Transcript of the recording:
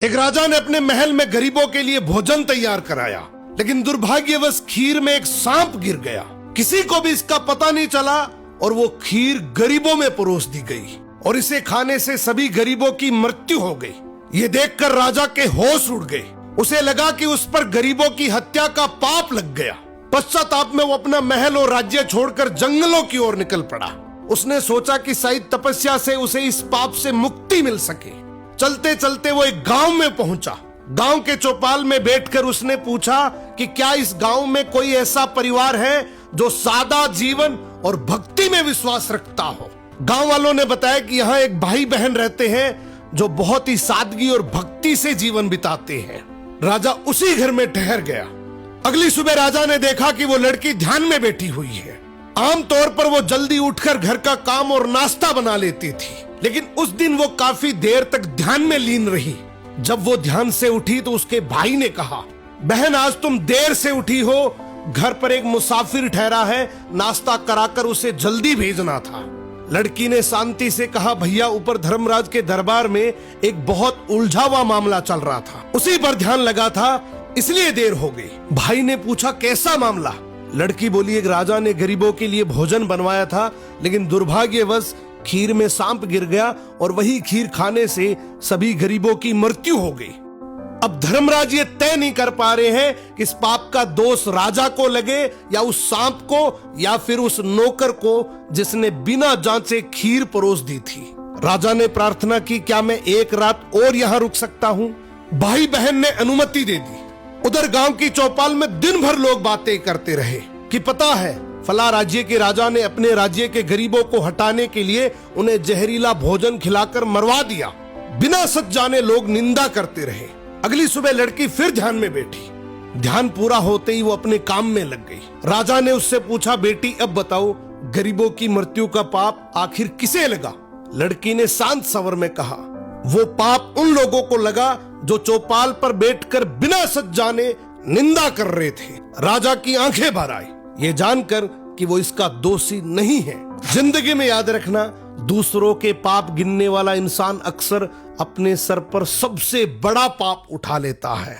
एक राजा ने अपने महल में गरीबों के लिए भोजन तैयार कराया, लेकिन दुर्भाग्यवश खीर में एक सांप गिर गया। किसी को भी इसका पता नहीं चला और वो खीर गरीबों में परोस दी गई और इसे खाने से सभी गरीबों की मृत्यु हो गई। ये देखकर राजा के होश उड़ गए। उसे लगा कि उस पर गरीबों की हत्या का पाप लग गया। पश्चाताप में वो अपना महल और राज्य छोड़कर जंगलों की ओर निकल पड़ा। उसने सोचा कि शायद तपस्या से उसे इस पाप से मुक्ति मिल सके। चलते चलते वो एक गांव में पहुंचा। गांव के चौपाल में बैठकर उसने पूछा कि क्या इस गांव में कोई ऐसा परिवार है जो सादा जीवन और भक्ति में विश्वास रखता हो। गांव वालों ने बताया कि यहाँ एक भाई बहन रहते हैं जो बहुत ही सादगी और भक्ति से जीवन बिताते हैं। राजा उसी घर में ठहर गया। अगली सुबह राजा ने देखा कि वो लड़की ध्यान में बैठी हुई है। आमतौर पर वो जल्दी उठकर घर का काम और नाश्ता बना लेती थी, लेकिन उस दिन वो काफी देर तक ध्यान में लीन रही। जब वो ध्यान से उठी तो उसके भाई ने कहा, बहन आज तुम देर से उठी हो, घर पर एक मुसाफिर ठहरा है, नाश्ता कराकर उसे जल्दी भेजना था। लड़की ने शांति से कहा, भैया ऊपर धर्मराज के दरबार में एक बहुत उलझा हुआ मामला चल रहा था, उसी पर ध्यान लगा था, इसलिए देर हो गई। भाई ने पूछा, कैसा मामला? लड़की बोली, एक राजा ने गरीबों के लिए भोजन बनवाया था, लेकिन दुर्भाग्यवश खीर में सांप गिर गया और वही खीर खाने से सभी गरीबों की मृत्यु हो गई। अब धर्मराज ये तय नहीं कर पा रहे हैं कि इस पाप का दोष राजा को लगे या उस सांप को या फिर उस नौकर को जिसने बिना जांचे खीर परोस दी थी। राजा ने प्रार्थना की, क्या मैं एक रात और यहाँ रुक सकता हूँ? भाई बहन ने अनुमति दे दी। उधर गांव की चौपाल में दिन भर लोग बातें करते रहे कि पता है फला राज्य के राजा ने अपने राज्य के गरीबों को हटाने के लिए उन्हें जहरीला भोजन खिलाकर मरवा दिया। बिना सच जाने लोग निंदा करते रहे। अगली सुबह लड़की फिर ध्यान में बैठी। ध्यान पूरा होते ही वो अपने काम में लग गई। राजा ने उससे पूछा, बेटी अब बताओ गरीबों की मृत्यु का पाप आखिर किसे लगा? लड़की ने शांत स्वर में कहा, वो पाप उन लोगों को लगा जो चौपाल पर बैठकर बिना सच जाने निंदा कर रहे थे। राजा की आंखें भर आई, ये जानकर कि वो इसका दोषी नहीं है। जिंदगी में याद रखना, दूसरों के पाप गिनने वाला इंसान अक्सर अपने सर पर सबसे बड़ा पाप उठा लेता है।